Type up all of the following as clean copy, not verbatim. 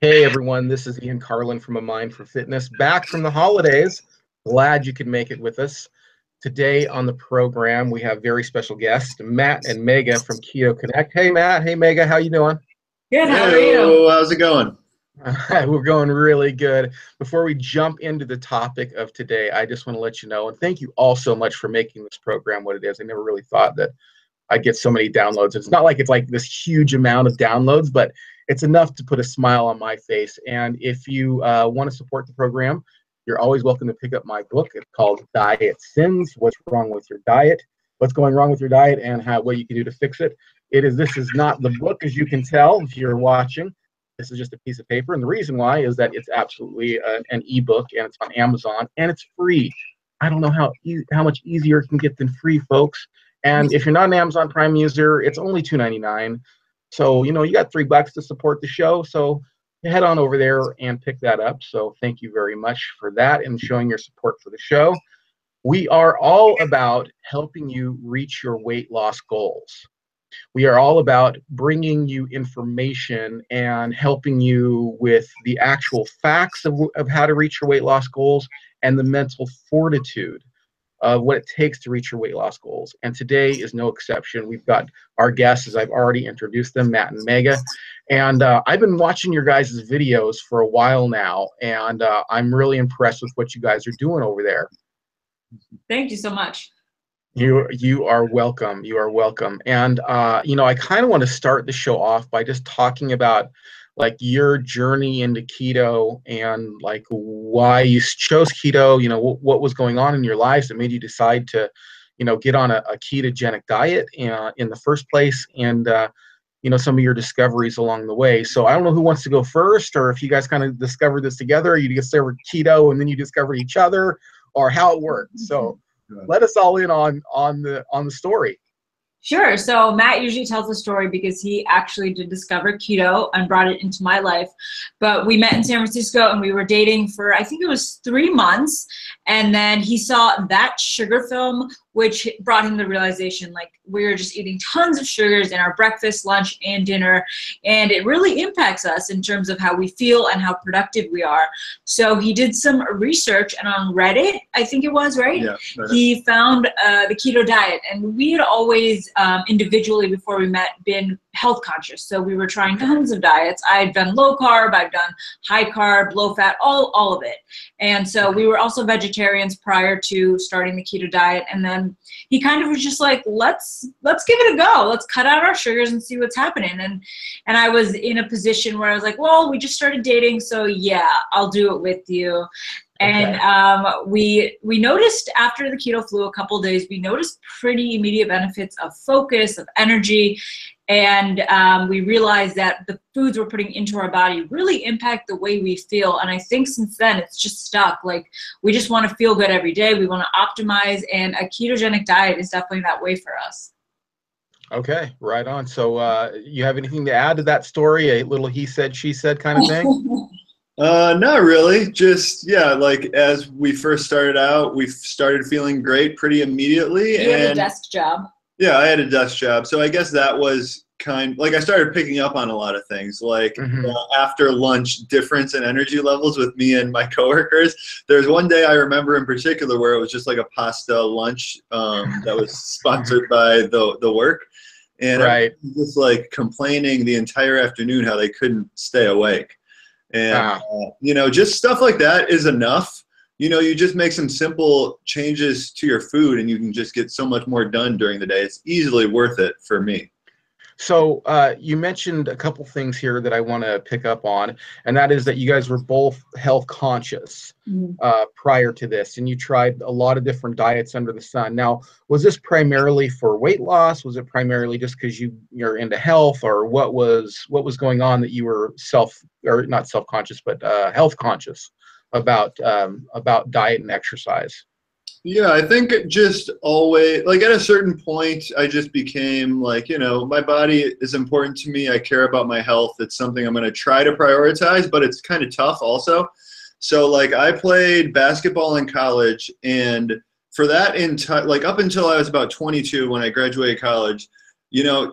Hey everyone, this is Ian Carlin from A Mind for Fitness, back from the holidays. Glad you could make it with us. Today on the program, we have very special guests, Matt and Megha from Keto Connect. Hey Matt, hey Megha, how you doing? Good, how are you? Hey, how's it going? We're going really good. Before we jump into the topic of today, I just want to let you know, and thank you all so much for making this program what it is. I never really thought that I get so many downloads. It's not like it's like this huge amount of downloads, but it's enough to put a smile on my face. And if you want to support the program, you're always welcome to pick up my book. It's called Diet Sins: What's Wrong with Your Diet, What's Going Wrong with Your Diet, and what you can do to fix it. This is not the book, as you can tell if you're watching. This is just a piece of paper. And the reason why is that it's absolutely an ebook, and it's on Amazon, and it's free. I don't know how much easier it can get than free, folks. And if you're not an Amazon Prime user, it's only $2.99. So, you got $3 to support the show. So head on over there and pick that up. So thank you very much for that and showing your support for the show. We are all about helping you reach your weight loss goals. We are all about bringing you information and helping you with the actual facts of how to reach your weight loss goals and the mental fortitude of what it takes to reach your weight loss goals. And today is no exception. We've got our guests, as I've already introduced them, Matt and Megha. And I've been watching your guys' videos for a while now, and I'm really impressed with what you guys are doing over there. Thank you so much. You are welcome. You are welcome. And I kind of want to start the show off by just talking about like your journey into keto and like why you chose keto, what was going on in your lives that made you decide to, get on a ketogenic diet in the first place, and some of your discoveries along the way. So I don't know who wants to go first, or if you guys kind of discovered this together, you discovered keto and then you discovered each other, or how it worked. So let us all in on the story. Sure. So Matt usually tells the story because he actually did discover keto and brought it into my life. But we met in San Francisco and we were dating for, I think it was 3 months. And then he saw that sugar film, which brought him the realization, like, we were just eating tons of sugars in our breakfast, lunch, and dinner. And it really impacts us in terms of how we feel and how productive we are. So he did some research, and on Reddit, I think it was, right? Yeah. He found the keto diet. And we had always, individually before we met, been health conscious. So we were trying tons of diets. I had done low carb, I've done high carb, low fat, all of it. And so we were also vegetarians prior to starting the keto diet. And then he kind of was just like, let's give it a go. Let's cut out our sugars and see what's happening. And I was in a position where I was like, well, we just started dating, so yeah, I'll do it with you. And we noticed after the keto flu, a couple of days, we noticed pretty immediate benefits of focus, of energy. And we realized that the foods we're putting into our body really impact the way we feel. And I think since then, it's just stuck. Like, we just want to feel good every day. We want to optimize. And a ketogenic diet is definitely that way for us. Okay, right on. So you have anything to add to that story? A little he said, she said kind of thing? Not really. Just, yeah, like as we first started out, we started feeling great pretty immediately. You had a desk job. Yeah, I had a desk job. So I guess that was like I started picking up on a lot of things, like after lunch difference in energy levels with me and my coworkers. There's one day I remember in particular where it was just like a pasta lunch that was sponsored by the work. And right. just like complaining the entire afternoon how they couldn't stay awake. And, just stuff like that is enough. You just make some simple changes to your food and you can just get so much more done during the day. It's easily worth it for me. So you mentioned a couple things here that I want to pick up on, and that is that you guys were both health conscious prior to this, and you tried a lot of different diets under the sun. Now, was this primarily for weight loss? Was it primarily just because you're into health, or what was going on that you were not self-conscious, but health conscious about diet and exercise? Yeah, I think it just always, like at a certain point, I just became like, my body is important to me. I care about my health. It's something I'm going to try to prioritize, but it's kind of tough also. So like I played basketball in college, and for that like up until I was about 22 when I graduated college,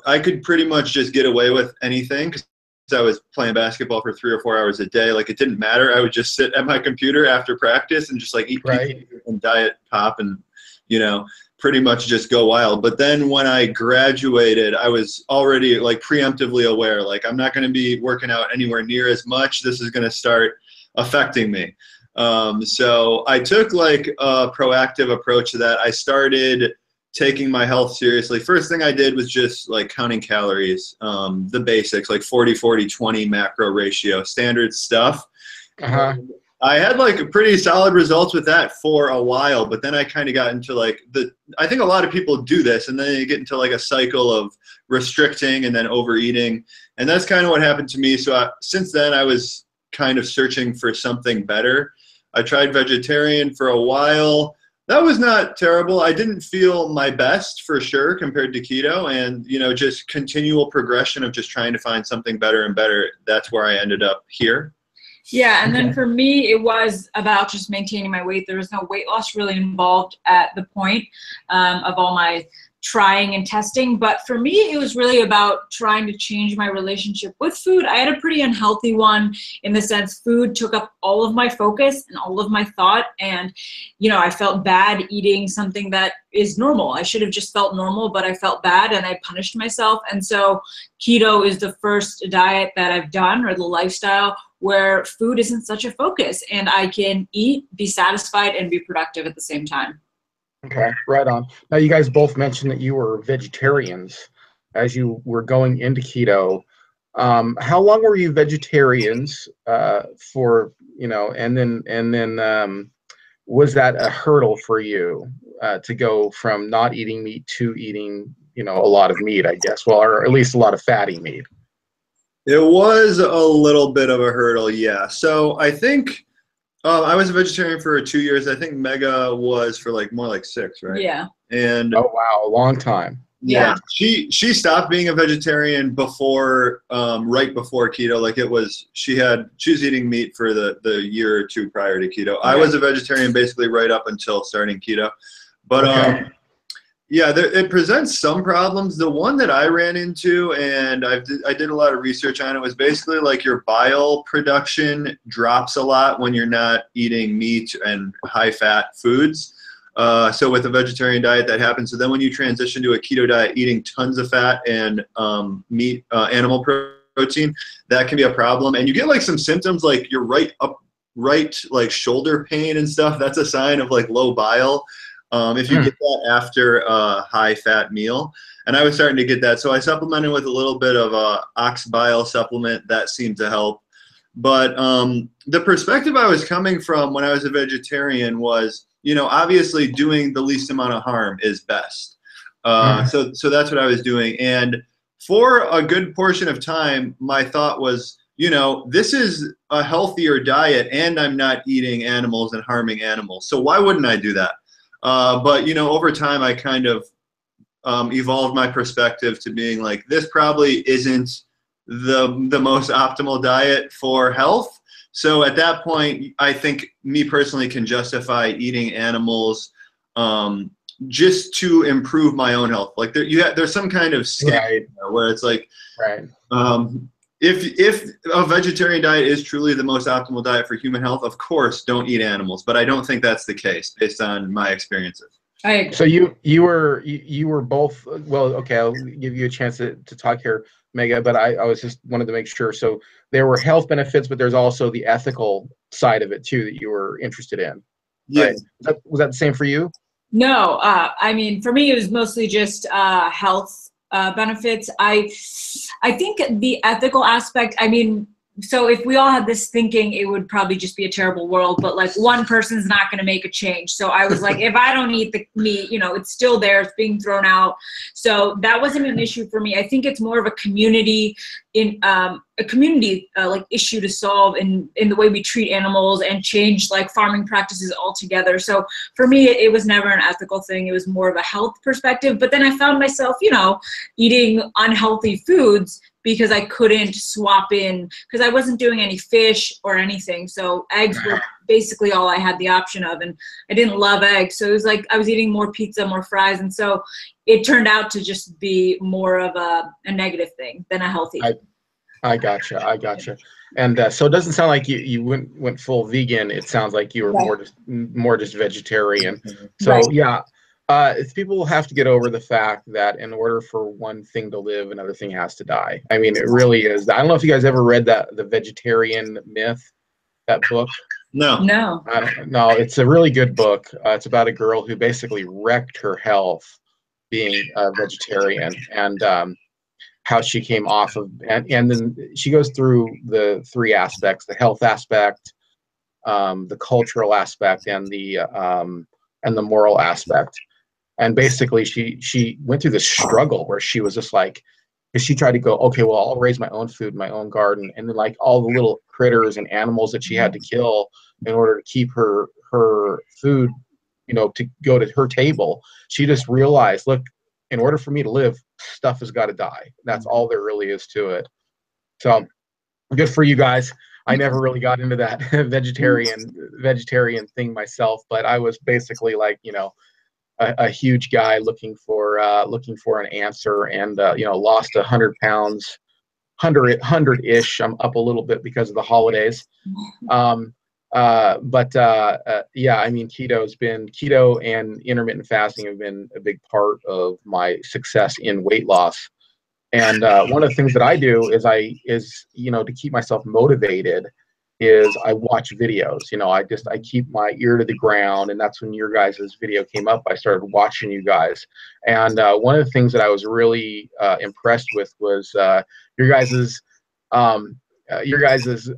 I could pretty much just get away with anything because I was playing basketball for 3 or 4 hours a day. Like, it didn't matter. I would just sit at my computer after practice and just like eat pizza and diet pop and, you know, pretty much just go wild. But then when I graduated, I was already like preemptively aware, like, I'm not going to be working out anywhere near as much. This is going to start affecting me. So I took like a proactive approach to that. I started taking my health seriously. First thing I did was just like counting calories, the basics, like 40-40-20 macro ratio, standard stuff. I had like pretty solid results with that for a while, but then I kind of got into like I think a lot of people do this, and then you get into like a cycle of restricting and then overeating. And that's kind of what happened to me. So since then I was kind of searching for something better. I tried vegetarian for a while. That was not terrible. I didn't feel my best for sure compared to keto, and, you know, just continual progression of just trying to find something better and better. That's where I ended up here. Yeah, and then for me, it was about just maintaining my weight. There was no weight loss really involved at the point of all my trying and testing. But for me, it was really about trying to change my relationship with food. I had a pretty unhealthy one in the sense food took up all of my focus and all of my thought. And, you know, I felt bad eating something that is normal. I should have just felt normal, but I felt bad and I punished myself. And so keto is the first diet that I've done, or the lifestyle, where food isn't such a focus and I can eat, be satisfied, and be productive at the same time. Okay, right on. Now, you guys both mentioned that you were vegetarians as you were going into keto. How long were you vegetarians for, you know, and then was that a hurdle for you to go from not eating meat to eating, you know, a lot of meat, I guess, well, or at least a lot of fatty meat? It was a little bit of a hurdle, yeah. So I think I was a vegetarian for 2 years. I think Megha was for like more like 6, right? Yeah. And oh wow, a long time. Yeah. She stopped being a vegetarian before right before keto. Like she was eating meat for the year or two prior to keto. I was a vegetarian basically right up until starting keto. But yeah, it presents some problems. The one that I ran into, and I did a lot of research on it, was basically like your bile production drops a lot when you're not eating meat and high-fat foods. So with a vegetarian diet, that happens. So then when you transition to a keto diet, eating tons of fat and meat, animal protein, that can be a problem. And you get like some symptoms like your right like shoulder pain and stuff. That's a sign of like low bile. If you get that after a high-fat meal. And I was starting to get that. So I supplemented with a little bit of a ox bile supplement. That seemed to help. But the perspective I was coming from when I was a vegetarian was, you know, obviously doing the least amount of harm is best. So that's what I was doing. And for a good portion of time, my thought was, you know, this is a healthier diet and I'm not eating animals and harming animals. So why wouldn't I do that? But, you know, over time, I kind of evolved my perspective to being like, this probably isn't the most optimal diet for health. So at that point, I think me personally can justify eating animals just to improve my own health. Like there's some kind of scale where it's like, if a vegetarian diet is truly the most optimal diet for human health, of course, don't eat animals. But I don't think that's the case based on my experiences. I agree. So you were both, well, okay, I'll give you a chance to talk here, Megha, but I was just wanted to make sure. So there were health benefits, but there's also the ethical side of it too that you were interested in. Yeah. Right? Was that the same for you? No, I mean, for me, it was mostly just health benefits. I think the ethical aspect, I mean, so if we all had this thinking, it would probably just be a terrible world, but like one person's not going to make a change. So I was like, if I don't eat the meat, you know, it's still there, it's being thrown out. So that wasn't an issue for me. I think it's more of a community like issue to solve in the way we treat animals and change like farming practices altogether. So for me, it was never an ethical thing. It was more of a health perspective. But then I found myself, you know, eating unhealthy foods because I couldn't swap in, because I wasn't doing any fish or anything. So eggs were basically all I had the option of, and I didn't love eggs. So it was like I was eating more pizza, more fries. And so it turned out to just be more of a negative thing than a healthy thing. I gotcha. And so it doesn't sound like you went full vegan. It sounds like you were Right. more just vegetarian. So Right. yeah, people have to get over the fact that in order for one thing to live, another thing has to die. I mean, it really is. I don't know if you guys ever read the Vegetarian Myth, that book. No. No. I don't know. It's a really good book. It's about a girl who basically wrecked her health being a vegetarian, and how she came off of, and then she goes through the three aspects: the health aspect, the cultural aspect, and the moral aspect. And basically, she went through this struggle where she was just like, because she tried to go, okay, well, I'll raise my own food, my own garden, and then like all the little critters and animals that she had to kill in order to keep her food, to go to her table. She just realized, look, in order for me to live, stuff has got to die. That's all there really is to it. So good for you guys. I never really got into that vegetarian thing myself, but I was basically like, a huge guy looking for an answer, and lost 100 pounds, 100-ish. I'm up a little bit because of the holidays. But yeah, I mean, keto and intermittent fasting have been a big part of my success in weight loss. And one of the things that I do is to keep myself motivated is I watch videos. I keep my ear to the ground, and that's when your guys' video came up. I started watching you guys, and one of the things that I was really impressed with was your guys' your guys'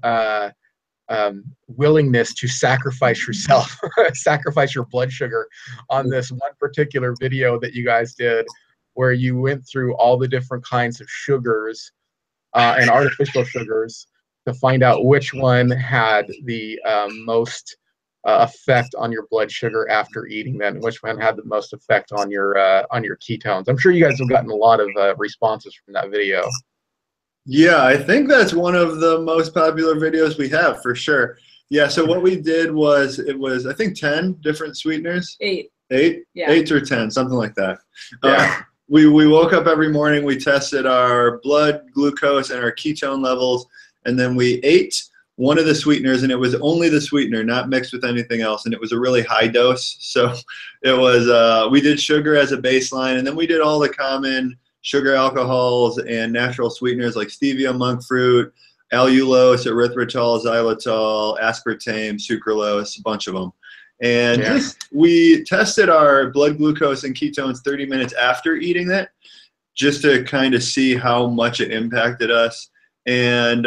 willingness to sacrifice yourself, sacrifice your blood sugar on this one particular video that you guys did, where you went through all the different kinds of sugars and artificial sugars to find out which one had the most effect on your blood sugar after eating them, and which one had the most effect on your ketones. I'm sure you guys have gotten a lot of responses from that video. Yeah, I think that's one of the most popular videos we have for sure. Yeah, so what we did was, it was, I think, 10 different sweeteners. 8. 8? Yeah. 8 or 10, something like that. Yeah. We woke up every morning, we tested our blood glucose and our ketone levels, and then we ate one of the sweeteners, and it was only the sweetener, not mixed with anything else, and it was a really high dose. So it was, we did sugar as a baseline, and then we did all the common sugar alcohols and natural sweeteners like stevia, monk fruit, allulose, erythritol, xylitol, aspartame, sucralose, a bunch of them. And we tested our blood glucose and ketones 30 minutes after eating that, just to kind of see how much it impacted us. And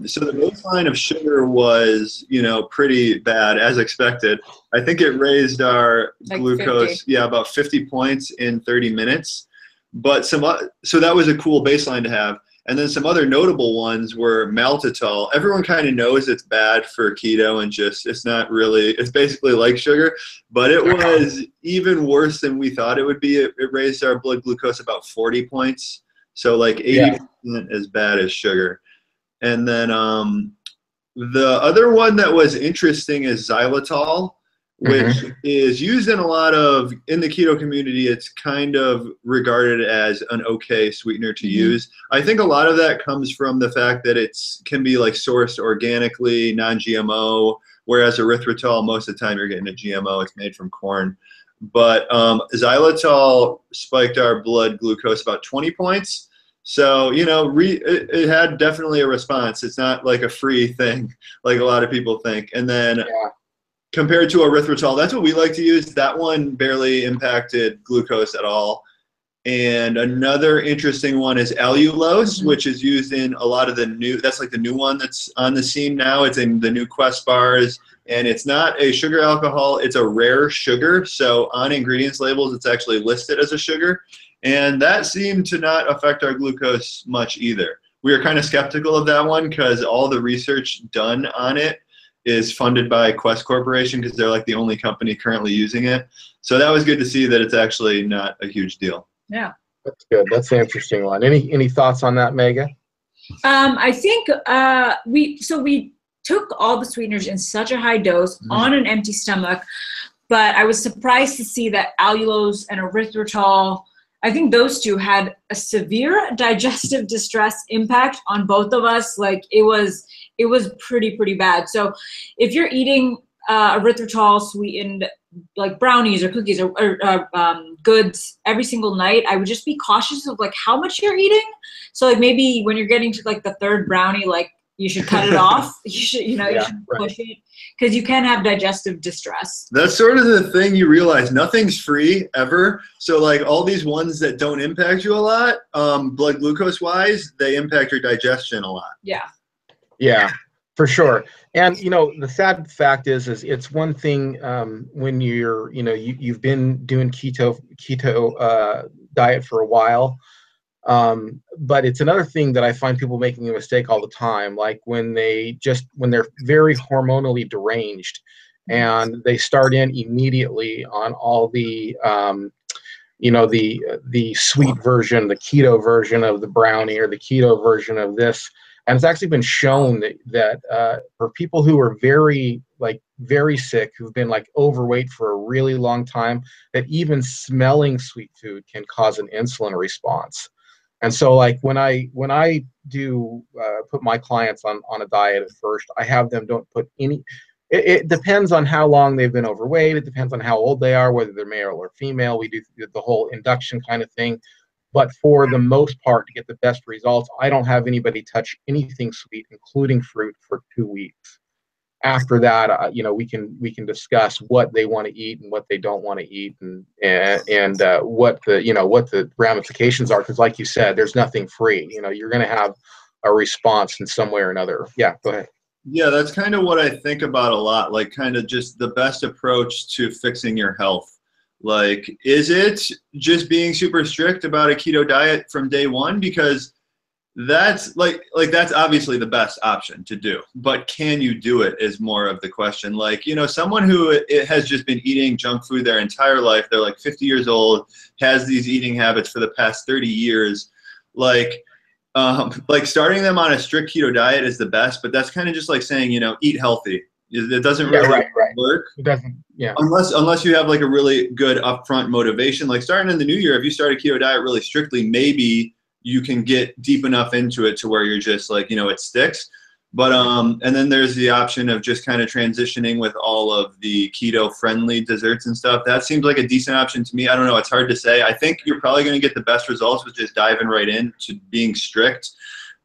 so the baseline of sugar was, pretty bad, as expected. I think it raised our glucose, 50. About 50 points in 30 minutes. But so that was a cool baseline to have. And then some other notable ones were maltitol. Everyone kind of knows it's bad for keto, and it's not really, it's basically like sugar, but it was even worse than we thought it would be. It raised our blood glucose about 40 points. So like 80% as bad as sugar. And then the other one that was interesting is xylitol, which is used in in the keto community. It's kind of regarded as an okay sweetener to use. I think a lot of that comes from the fact that can be like sourced organically, non-GMO, whereas erythritol, most of the time you're getting a GMO, it's made from corn. But xylitol spiked our blood glucose about 20 points. So, it had definitely a response. It's not like a free thing like a lot of people think. And then compared to erythritol, that's what we like to use. That one barely impacted glucose at all. And another interesting one is allulose, which is used in a lot of that's like the new one that's on the scene now. It's in the new Quest bars, and it's not a sugar alcohol. It's a rare sugar. So on ingredients labels, it's actually listed as a sugar. And that seemed to not affect our glucose much either. We were kind of skeptical of that one because all the research done on it is funded by Quest Corporation, because they're like the only company currently using it. So that was good to see that it's actually not a huge deal. Yeah. That's good. That's an interesting one. Any thoughts on that, Megha? I think we took all the sweeteners in such a high dose on an empty stomach, but I was surprised to see that allulose and erythritol I think those two had a severe digestive distress impact on both of us. Like it was pretty bad. So if you're eating erythritol sweetened like brownies or cookies or goods every single night, I would just be cautious of like how much you're eating. So like maybe when you're getting to like the third brownie, like you should cut it off. You should, you should push it, because you can have digestive distress. That's sort of the thing you realize. Nothing's free ever. So like all these ones that don't impact you a lot, blood glucose wise, they impact your digestion a lot. Yeah. Yeah, for sure. And the sad fact is it's one thing when you're you've been doing keto diet for a while. But it's another thing that I find people making a mistake all the time, like when they're very hormonally deranged and they start in immediately on all the the sweet version, the keto version of the brownie or the keto version of this. And it's actually been shown that for people who are very sick, who've been like overweight for a really long time, that even smelling sweet food can cause an insulin response. And so like when I do put my clients on a diet at first, I have them don't put any, it depends on how long they've been overweight. It depends on how old they are, whether they're male or female. We do the whole induction kind of thing. But for the most part, to get the best results, I don't have anybody touch anything sweet, including fruit, for 2 weeks. After that, we can discuss what they want to eat and what they don't want to eat, and what the ramifications are. Because, like you said, there's nothing free. You're going to have a response in some way or another. Yeah, go ahead. Yeah, that's kind of what I think about a lot. Like, kind of just the best approach to fixing your health. Like, is it just being super strict about a keto diet from day one? Because that's that's obviously the best option to do, but can you do it is more of the question. Like, someone who has just been eating junk food their entire life, they're like 50 years old, has these eating habits for the past 30 years, like starting them on a strict keto diet is the best, but that's kind of just like saying, eat healthy. It doesn't really work. It doesn't, yeah. Unless you have like a really good upfront motivation. Like starting in the new year, if you start a keto diet really strictly, maybe you can get deep enough into it to where you're just like, it sticks. But and then there's the option of just kind of transitioning with all of the keto friendly desserts and stuff. That seems like a decent option to me. I don't know. It's hard to say. I think you're probably going to get the best results with just diving right into being strict,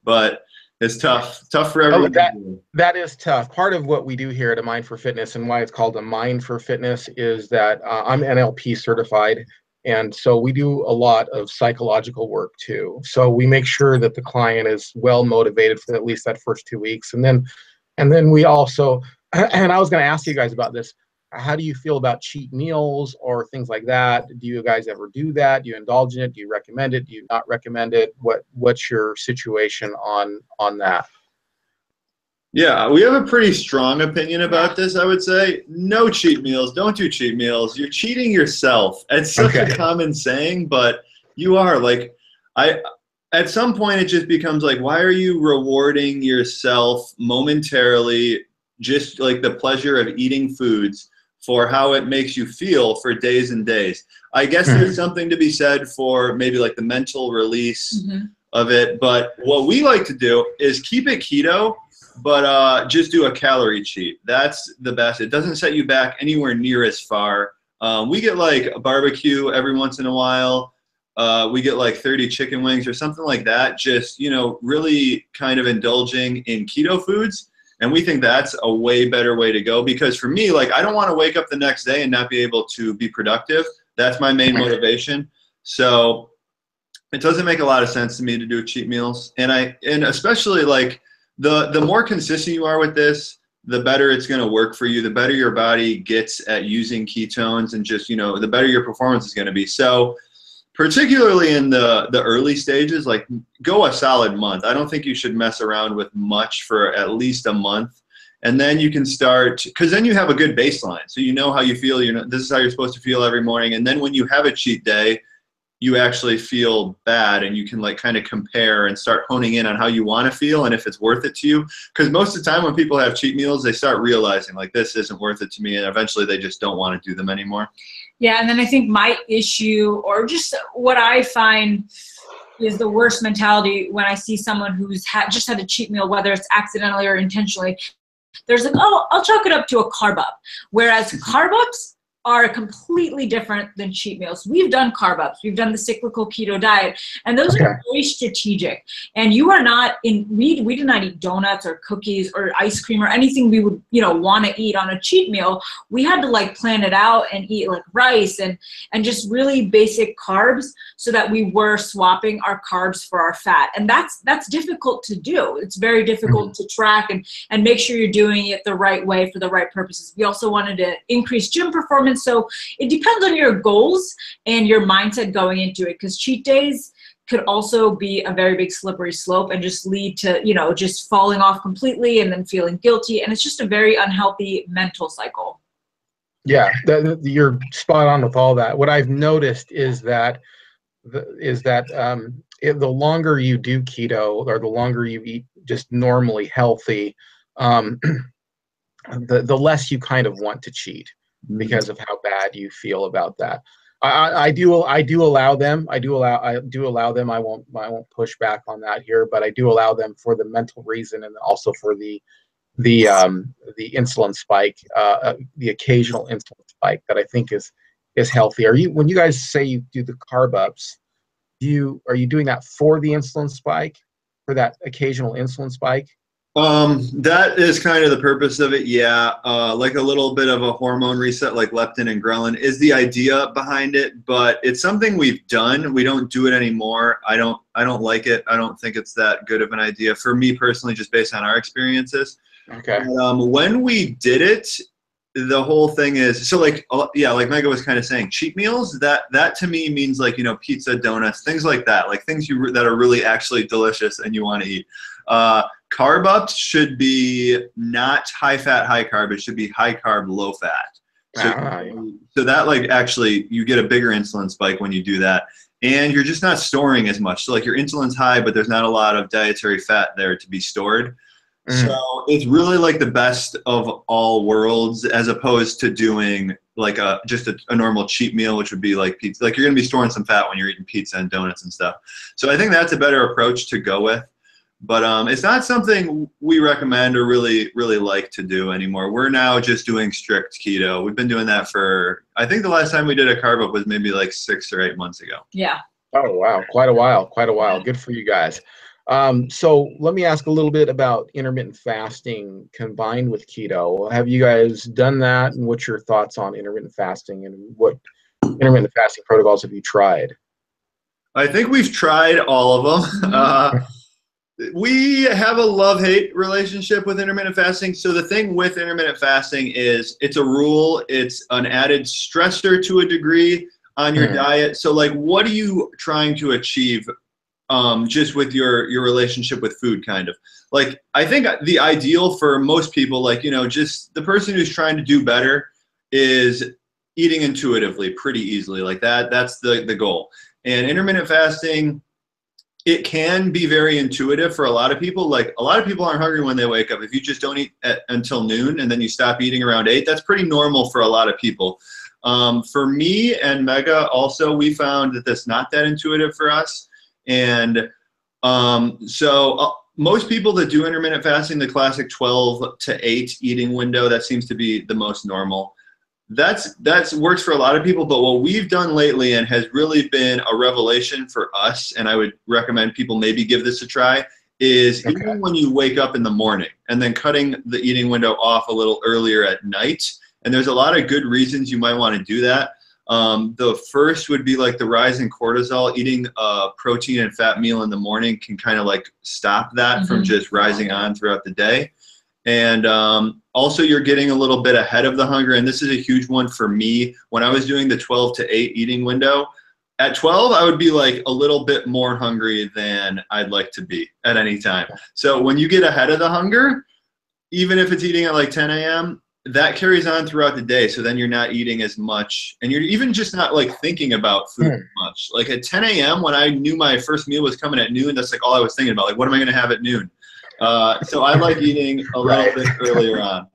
but it's tough for everyone. That is tough. Part of what we do here at A Mind for Fitness, and why it's called A Mind for Fitness, is that I'm NLP certified. And so we do a lot of psychological work too. So we make sure that the client is well motivated for at least that first 2 weeks. And then we also, and I was going to ask you guys about this, how do you feel about cheat meals or things like that? Do you guys ever do that? Do you indulge in it? Do you recommend it? Do you not recommend it? What's your situation on that? Yeah, we have a pretty strong opinion about this, I would say. No cheat meals. Don't do cheat meals. You're cheating yourself. It's such a common saying, but you are. Like, at some point it just becomes like, why are you rewarding yourself momentarily, just like the pleasure of eating foods, for how it makes you feel for days and days? I guess there's something to be said for maybe like the mental release of it. But what we like to do is keep it keto, but just do a calorie cheat. That's the best. It doesn't set you back anywhere near as far. We get like a barbecue every once in a while. We get like 30 chicken wings or something like that. Just, really kind of indulging in keto foods. And we think that's a way better way to go, because for me, like, I don't want to wake up the next day and not be able to be productive. That's my main motivation. So it doesn't make a lot of sense to me to do cheat meals. And especially like, the more consistent you are with this, the better it's going to work for you, the better your body gets at using ketones, and just, the better your performance is going to be. So particularly in the early stages, like, go a solid month. I don't think you should mess around with much for at least a month. And then you can start, because then you have a good baseline. So you know how you feel, this is how you're supposed to feel every morning. And then when you have a cheat day, you actually feel bad, and you can like kind of compare and start honing in on how you want to feel and if it's worth it to you. Because most of the time when people have cheat meals, they start realizing like this isn't worth it to me, and eventually they just don't want to do them anymore. Yeah, and then I think my issue, or just what I find is the worst mentality when I see someone who's just had a cheat meal, whether it's accidentally or intentionally. There's like, oh, I'll chalk it up to a carb up. Whereas carb ups are completely different than cheat meals. We've done carb ups. We've done the cyclical keto diet, and those are very strategic. And you are not in, we did not eat donuts or cookies or ice cream or anything we would, want to eat on a cheat meal. We had to like plan it out and eat like rice and just really basic carbs, so that we were swapping our carbs for our fat. And that's difficult to do. It's very difficult to track and make sure you're doing it the right way for the right purposes. We also wanted to increase gym performance. So it depends on your goals and your mindset going into it, because cheat days could also be a very big slippery slope and just lead to, just falling off completely and then feeling guilty. And it's just a very unhealthy mental cycle. Yeah, you're spot on with all that. What I've noticed is that the longer you do keto, or the longer you eat just normally healthy, the less you kind of want to cheat, because of how bad you feel about that. I do allow them. I do allow them. I won't push back on that here, but I do allow them for the mental reason, and also for the insulin spike, the occasional insulin spike that I think is healthy. When you guys say you do the carb ups, are you doing that for the insulin spike, for that occasional insulin spike? That is kind of the purpose of it. Yeah. Like a little bit of a hormone reset, like leptin and ghrelin is the idea behind it, but it's something we've done. We don't do it anymore. I don't like it. I don't think it's that good of an idea for me personally, just based on our experiences. Okay. When we did it, the whole thing is, so like, yeah, like Megha was kind of saying, cheat meals, that to me means like, pizza, donuts, things like that, like things that are really actually delicious and you want to eat. Carb ups should be not high fat, high carb. It should be high carb, low fat. So that like actually you get a bigger insulin spike when you do that, and you're just not storing as much. So like your insulin's high, but there's not a lot of dietary fat there to be stored. So it's really like the best of all worlds, as opposed to doing like just a normal cheat meal, which would be like pizza. Like you're going to be storing some fat when you're eating pizza and donuts and stuff. So I think that's a better approach to go with. But it's not something we recommend or really like to do anymore. We're now just doing strict keto. We've been doing that for, I think the last time we did a carb up was maybe like 6 or 8 months ago. Yeah. Oh, wow. Quite a while. Good for you guys. So let me ask a little bit about intermittent fasting combined with keto. Have you guys done that? And what's your thoughts on intermittent fasting, and what intermittent fasting protocols have you tried? I think we've tried all of them. We have a love-hate relationship with intermittent fasting. So the thing with intermittent fasting is it's a rule. It's an added stressor to a degree on your diet. So like, what are you trying to achieve just with your relationship with food, kind of? Like, I think the ideal for most people, like, just the person who's trying to do better is eating intuitively pretty easily. Like that's the goal. And intermittent fasting, it can be very intuitive for a lot of people. Like a lot of people aren't hungry when they wake up. If you just don't eat until noon and then you stop eating around 8, that's pretty normal for a lot of people. For me and Megha also, we found that that's not that intuitive for us. And so most people that do intermittent fasting, the classic 12 to 8 eating window, that seems to be the most normal. That's works for a lot of people, but what we've done lately and has really been a revelation for us, and I would recommend people maybe give this a try, is even when you wake up in the morning and then cutting the eating window off a little earlier at night. And there's a lot of good reasons you might want to do that. The first would be like the rise in cortisol. Eating a protein and fat meal in the morning can kind of like stop that from just rising on throughout the day. And also you're getting a little bit ahead of the hunger. And this is a huge one for me. When I was doing the 12 to 8 eating window, at 12, I would be like a little bit more hungry than I'd like to be at any time. So when you get ahead of the hunger, even if it's eating at like 10 a.m., that carries on throughout the day. So then you're not eating as much, and you're even just not like thinking about food much. Like at 10 a.m. when I knew my first meal was coming at noon, that's like all I was thinking about. Like, what am I going to have at noon? So I like eating a little bit earlier on.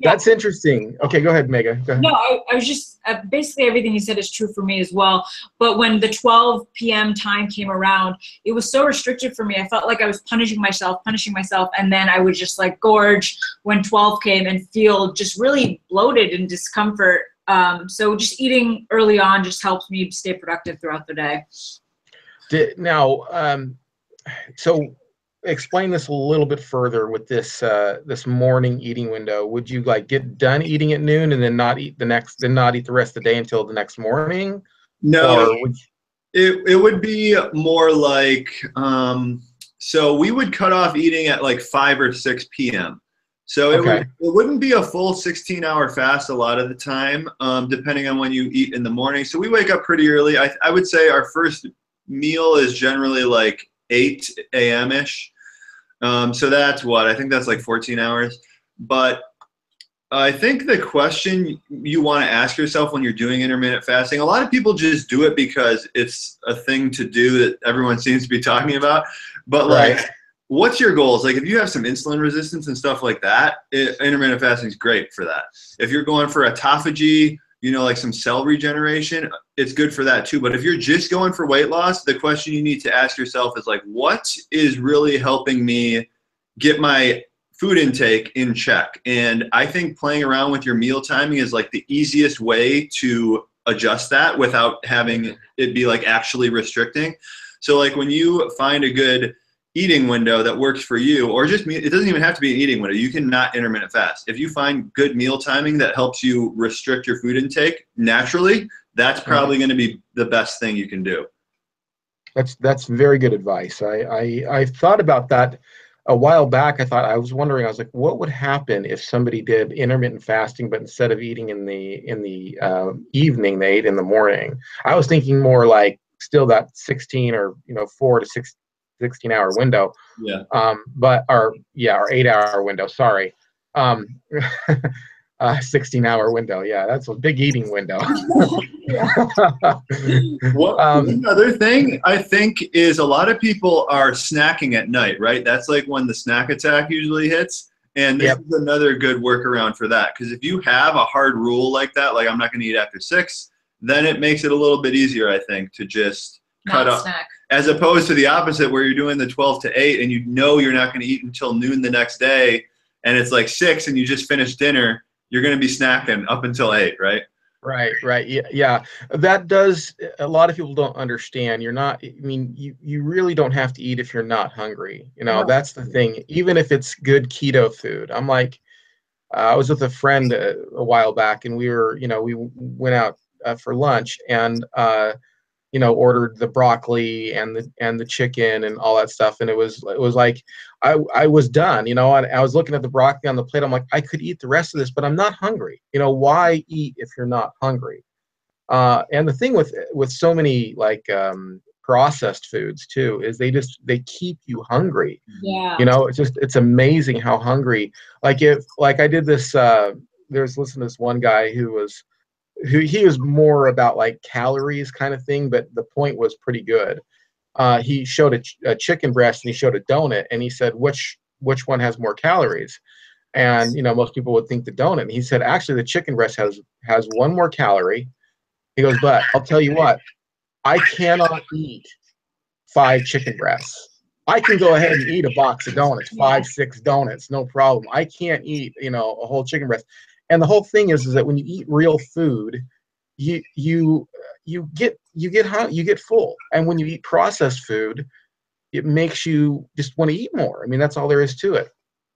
Yeah. That's interesting. Okay, go ahead, Megha. Go ahead. No, I was just basically everything you said is true for me as well. But when the 12 p.m. time came around, it was so restricted for me. I felt like I was punishing myself, and then I would just like gorge when 12 came and feel just really bloated and discomfort. So just eating early on just helps me stay productive throughout the day. So explain this a little bit further with this this morning eating window. Would you like get done eating at noon and then not eat the rest of the day until the next morning? No, it would be more like so we would cut off eating at like 5 or 6 p.m. So it wouldn't be a full 16-hour fast a lot of the time, depending on when you eat in the morning. So we wake up pretty early. I would say our first meal is generally like 8 a.m.-ish. So that's I think that's like 14 hours. But I think the question you want to ask yourself when you're doing intermittent fasting, a lot of people just do it because it's a thing to do that everyone seems to be talking about. But like, what's your goals? Like if you have some insulin resistance and stuff like that, intermittent fasting is great for that. If you're going for autophagy, like some cell regeneration, it's good for that too. But if you're just going for weight loss, the question you need to ask yourself is like, what is really helping me get my food intake in check? And I think playing around with your meal timing is like the easiest way to adjust that without having it be like actually restricting. So like when you find a good eating window that works for you, or just it doesn't even have to be an eating window. You can not intermittent fast. If you find good meal timing that helps you restrict your food intake naturally, that's probably going to be the best thing you can do. That's very good advice. I thought about that a while back. I was wondering, what would happen if somebody did intermittent fasting, but instead of eating in the evening, they ate in the morning. I was thinking more like still that 16 or 4 to 16-hour window. Yeah. But our 8-hour window. Sorry. 16-hour window. Yeah, that's a big eating window. Another thing I think is a lot of people are snacking at night, right? That's like when the snack attack usually hits. And this is another good workaround for that. Because if you have a hard rule like that, like I'm not going to eat after 6, then it makes it a little bit easier, I think, to just cut up. Snack. As opposed to the opposite where you're doing the 12 to 8 and you're not going to eat until noon the next day and it's like 6 and you just finished dinner, you're going to be snacking up until 8, right? Right. Yeah. That does, a lot of people don't understand. You really don't have to eat if you're not hungry. That's the thing. Even if it's good keto food. I'm like, I was with a friend a while back and we went out for lunch and, ordered the broccoli and the chicken and all that stuff. And it was like, I was done, and I was looking at the broccoli on the plate. I'm like, I could eat the rest of this, but I'm not hungry. Why eat if you're not hungry? And the thing with so many like processed foods too, is they keep you hungry. Yeah. It's amazing how hungry, I did this, there's listening to this one guy he was more about like calories kind of thing, but the point was pretty good. He showed a chicken breast and he showed a donut and he said, which one has more calories? And, most people would think the donut. And he said, actually, the chicken breast has one more calorie. He goes, but I'll tell you what, I cannot eat 5 chicken breasts. I can go ahead and eat a box of donuts, 5, 6 donuts, no problem. I can't eat, a whole chicken breast. And the whole thing is that when you eat real food, you get full. And when you eat processed food, it makes you just want to eat more. that's all there is to it.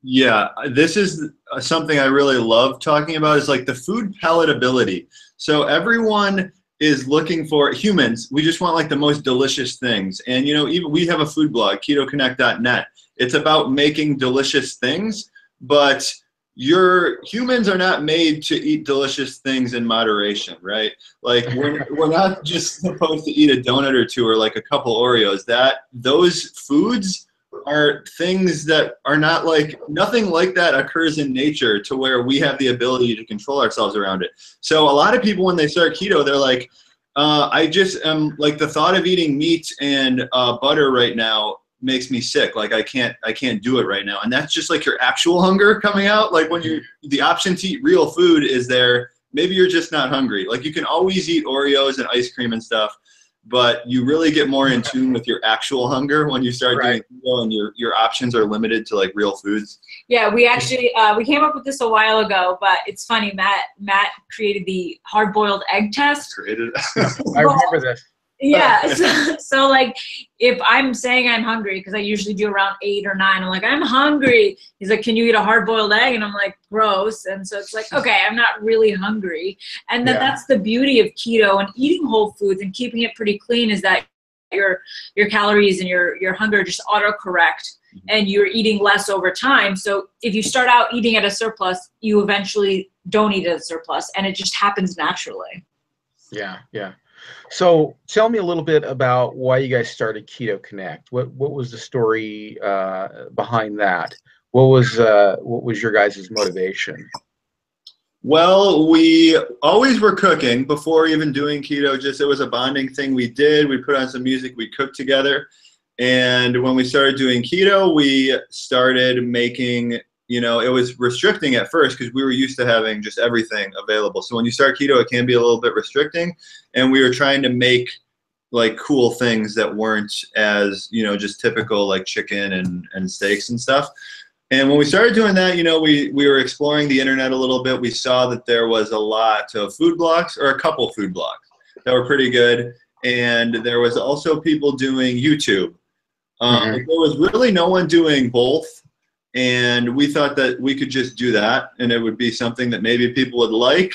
Yeah, this is something I really love talking about, is like the food palatability. So everyone is looking for, humans, we just want like the most delicious things. And even we have a food blog, ketoconnect.net. It's about making delicious things, but humans are not made to eat delicious things in moderation, right? Like we're not just supposed to eat a donut or 2 or like a couple Oreos. Those foods are things that are not like, nothing like that occurs in nature to where we have the ability to control ourselves around it. So a lot of people, when they start keto, they're like, I just am like, the thought of eating meat and butter right now makes me sick. Like I can't do it right now. And that's just like your actual hunger coming out. Like when the option to eat real food is there, maybe you're just not hungry. Like you can always eat Oreos and ice cream and stuff, but you really get more in tune with your actual hunger when you start doing keto and your options are limited to like real foods. Yeah, we actually we came up with this a while ago, but it's funny. Matt created the hard-boiled egg test. I remember this. Yeah, so like if I'm saying I'm hungry, because I usually do around 8 or 9, I'm like, I'm hungry. He's like, can you eat a hard-boiled egg? And I'm like, gross. And so it's like, okay, I'm not really hungry. And then that's the beauty of keto and eating whole foods and keeping it pretty clean, is that your calories and your hunger just autocorrect, and you're eating less over time. So if you start out eating at a surplus, you eventually don't eat at a surplus, and it just happens naturally. Yeah, yeah. So tell me a little bit about why you guys started Keto Connect. What was the story behind that? What was your guys' motivation? Well, we always were cooking before even doing keto. Just, it was a bonding thing we did. We put on some music, we cooked together. And when we started doing keto, we started making, you know, it was restricting at first because we were used to having just everything available. So when you start keto, it can be a little bit restricting. And we were trying to make like cool things that weren't as, you know, just typical like chicken and steaks and stuff. And when we started doing that, you know, we were exploring the internet a little bit. We saw that there was a lot of food blogs, or a couple food blogs that were pretty good. And there was also people doing YouTube. There was really no one doing both. And we thought that we could just do that, and it would be something that maybe people would like.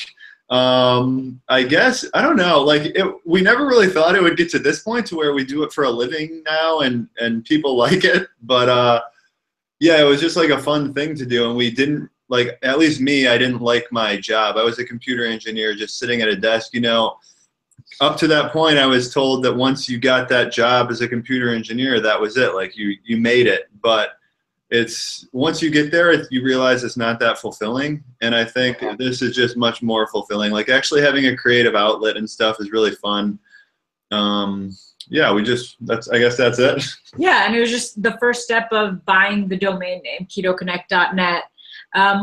I guess, I don't know, like we never really thought it would get to this point to where we do it for a living now and people like it. But yeah, it was just like a fun thing to do. And we didn't, like, at least me, I didn't like my job. I was a computer engineer just sitting at a desk, you know. Up to that point, I was told that once you got that job as a computer engineer, that was it. Like you made it. But it's, once you get there, you realize it's not that fulfilling. And I think this is just much more fulfilling. Like actually having a creative outlet and stuff is really fun. Yeah, I guess that's it. Yeah, and it was just the first step of buying the domain name, ketoconnect.net.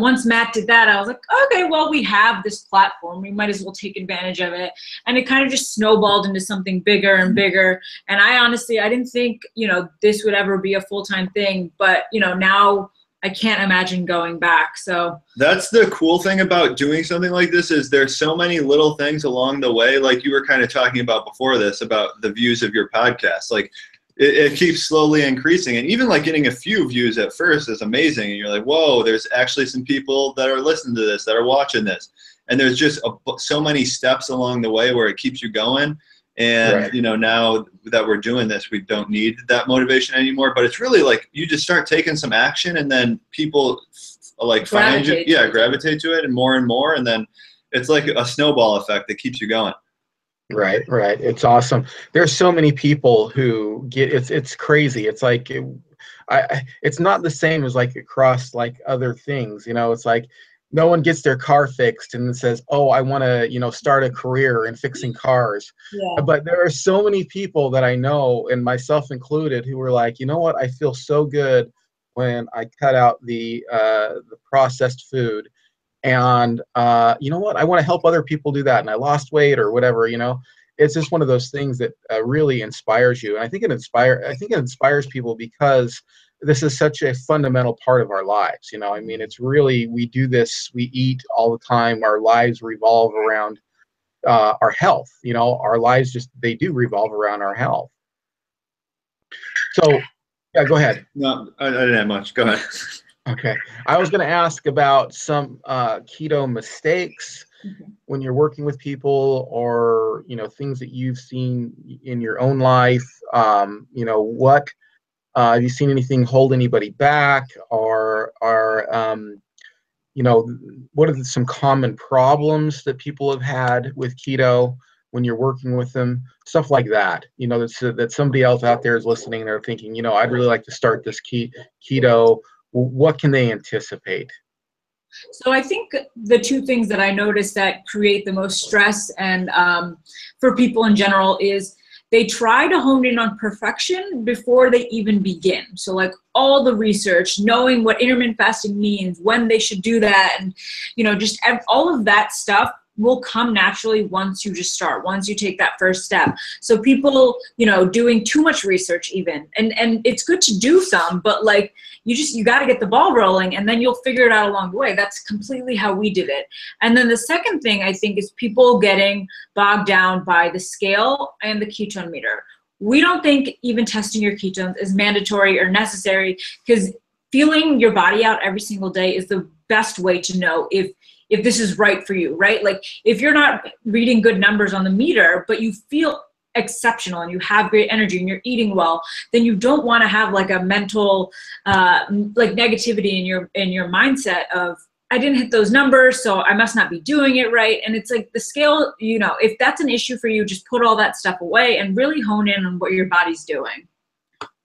Once Matt did that, I was like, okay, well, we have this platform. We might as well take advantage of it. And it kind of just snowballed into something bigger and bigger. And I didn't think, you know, this would ever be a full-time thing. But, you know, now I can't imagine going back. So that's the cool thing about doing something like this, is there's so many little things along the way. Like you were kind of talking about before this, about the views of your podcast. Like it keeps slowly increasing, and even like getting a few views at first is amazing. And you're like, whoa, there's actually some people that are listening to this, that are watching this. And there's just so many steps along the way where it keeps you going. And, you know, now that we're doing this, we don't need that motivation anymore. But it's really like you just start taking some action, and then people like find you, gravitate to it, and more. And then it's like a snowball effect that keeps you going. Right. It's awesome. There's so many people who get, it's crazy. It's like, it's not the same as like across like other things, you know. It's like no one gets their car fixed and says, oh, I want to, you know, start a career in fixing cars. Yeah. But there are so many people that I know, and myself included, who were like, you know what, I feel so good when I cut out the processed food. And you know what, I want to help other people do that, and I lost weight or whatever, you know. It's just one of those things that really inspires you. And I think it inspires people because this is such a fundamental part of our lives, you know. I mean, it's really, we do this, we eat all the time, our lives revolve around our health, you know. Our lives they do revolve around our health. So yeah, go ahead. No, I didn't have much. Go ahead. Okay. I was going to ask about some keto mistakes when you're working with people, or, you know, things that you've seen in your own life. You know, what have you seen anything hold anybody back, or you know, what are some common problems that people have had with keto? when you're working with them, stuff like that. You know, that somebody else out there is listening. They're thinking, you know, I'd really like to start this keto. What can they anticipate? So I think the two things that I notice that create the most stress and for people in general is they try to hone in on perfection before they even begin. So like all the research, knowing what intermittent fasting means, when they should do that, and you know, just all of that stuff will come naturally once you just start, once you take that first step. So people, you know, doing too much research even, and it's good to do some, but like you got to get the ball rolling and then you'll figure it out along the way. That's completely how we did it. And then the second thing I think is people getting bogged down by the scale and the ketone meter. We don't think even testing your ketones is mandatory or necessary, because feeling your body out every single day is the best way to know if this is right for you, right? Like if you're not reading good numbers on the meter, but you feel exceptional and you have great energy and you're eating well, then you don't want to have like a mental like negativity in your mindset of, I didn't hit those numbers, so I must not be doing it right. And it's like the scale, you know, if that's an issue for you, just put all that stuff away and really hone in on what your body's doing.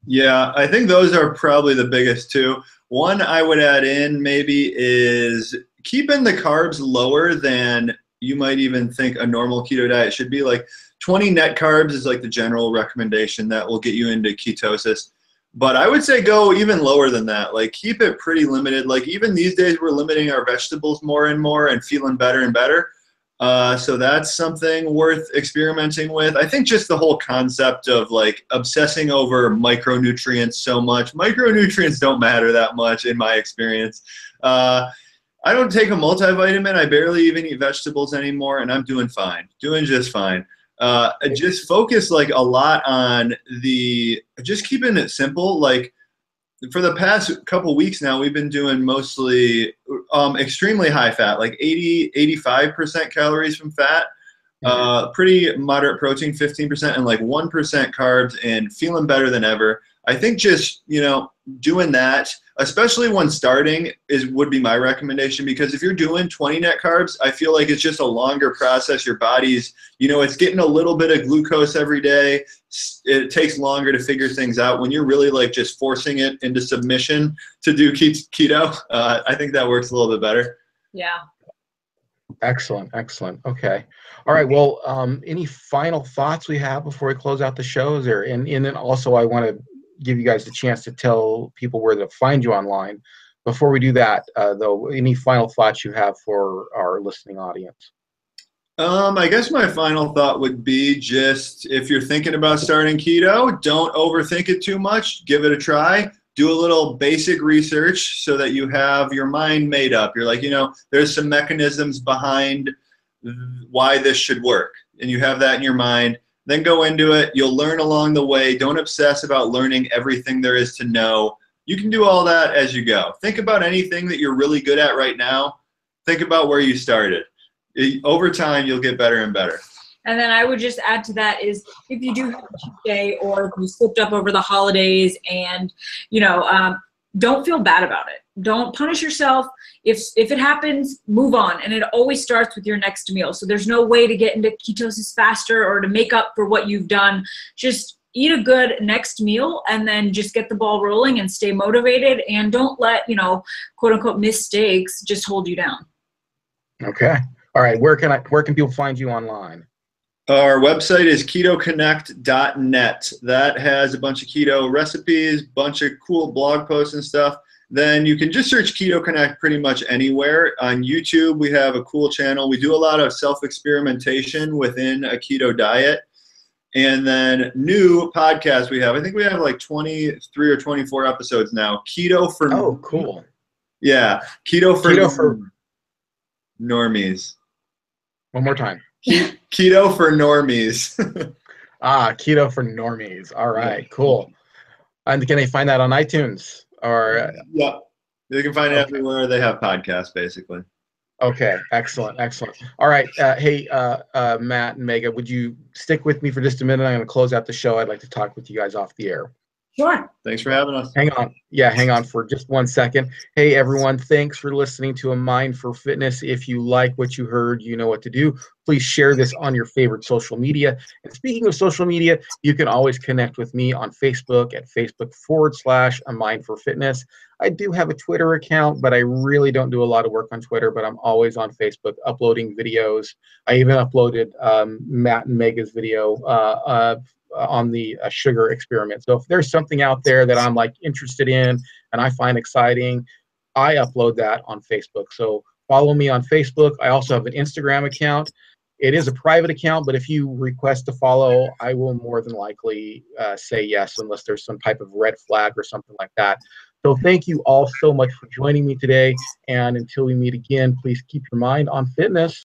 Yeah, I think those are probably the biggest two. One I would add in maybe is keeping the carbs lower than you might even think a normal keto diet should be. Like 20 net carbs is like the general recommendation that will get you into ketosis. But I would say go even lower than that. Like keep it pretty limited. Like even these days we're limiting our vegetables more and more and feeling better and better. So that's something worth experimenting with. I think just the whole concept of like obsessing over micronutrients so much. Micronutrients don't matter that much in my experience. I don't take a multivitamin. I barely even eat vegetables anymore, and I'm doing fine, doing just fine. Just focus like a lot on just keeping it simple. Like for the past couple weeks now, we've been doing mostly extremely high fat, like 85% calories from fat, pretty moderate protein, 15%, and like 1% carbs, and feeling better than ever. I think just, you know, doing that, especially when starting, would be my recommendation, because if you're doing 20 net carbs, I feel like it's just a longer process. Your body's, you know, it's getting a little bit of glucose every day. It takes longer to figure things out. When you're really like just forcing it into submission to do keto, I think that works a little bit better. Yeah. Excellent. Excellent. Okay. All right. Well, any final thoughts we have before we close out the show? And then also I want to give you guys the chance to tell people where to find you online. Before we do that, though, any final thoughts you have for our listening audience? I guess my final thought would be just, if you're thinking about starting keto, don't overthink it too much. Give it a try. Do a little basic research so that you have your mind made up. You're like, you know, there's some mechanisms behind why this should work, and you have that in your mind. Then go into it. You'll learn along the way. Don't obsess about learning everything there is to know. You can do all that as you go. Think about anything that you're really good at right now. Think about where you started. Over time, you'll get better and better. And then I would just add to that is, if you do have a cheat day or if you slipped up over the holidays, and, you know, don't feel bad about it. Don't punish yourself. If it happens, move on. And it always starts with your next meal. So there's no way to get into ketosis faster or to make up for what you've done. Just eat a good next meal and then just get the ball rolling and stay motivated, and don't let, you know, quote unquote mistakes just hold you down. Okay. All right. Where can people find you online? Our website is ketoconnect.net. That has a bunch of keto recipes, bunch of cool blog posts and stuff. Then you can just search Keto Connect pretty much anywhere. On YouTube, we have a cool channel. We do a lot of self-experimentation within a keto diet. And then new podcast we have. I think we have like 23 or 24 episodes now. Keto for Oh, cool. Yeah, Keto for normies. One more time. Keto for normies. Keto for normies. All right, cool. And can they find that on iTunes? Or yeah, they can find it everywhere they have podcasts, basically. Okay, excellent, excellent. All right, hey, Matt and Megha, would you stick with me for just a minute? I'm going to close out the show. I'd like to talk with you guys off the air. Sure. Thanks for having us. Hang on. Yeah, hang on for just 1 second. Hey, everyone, thanks for listening to A Mind for Fitness. If you like what you heard, you know what to do. Please share this on your favorite social media. And speaking of social media, you can always connect with me on Facebook at Facebook.com/A Mind for Fitness. I do have a Twitter account, but I really don't do a lot of work on Twitter, but I'm always on Facebook uploading videos. I even uploaded Matt and Megha's video on the sugar experiment. So if there's something out there that I'm like interested in and I find exciting, I upload that on Facebook. So follow me on Facebook. I also have an Instagram account. It is a private account, but if you request to follow, I will more than likely say yes, unless there's some type of red flag or something like that. So thank you all so much for joining me today. And until we meet again, please keep your mind on fitness.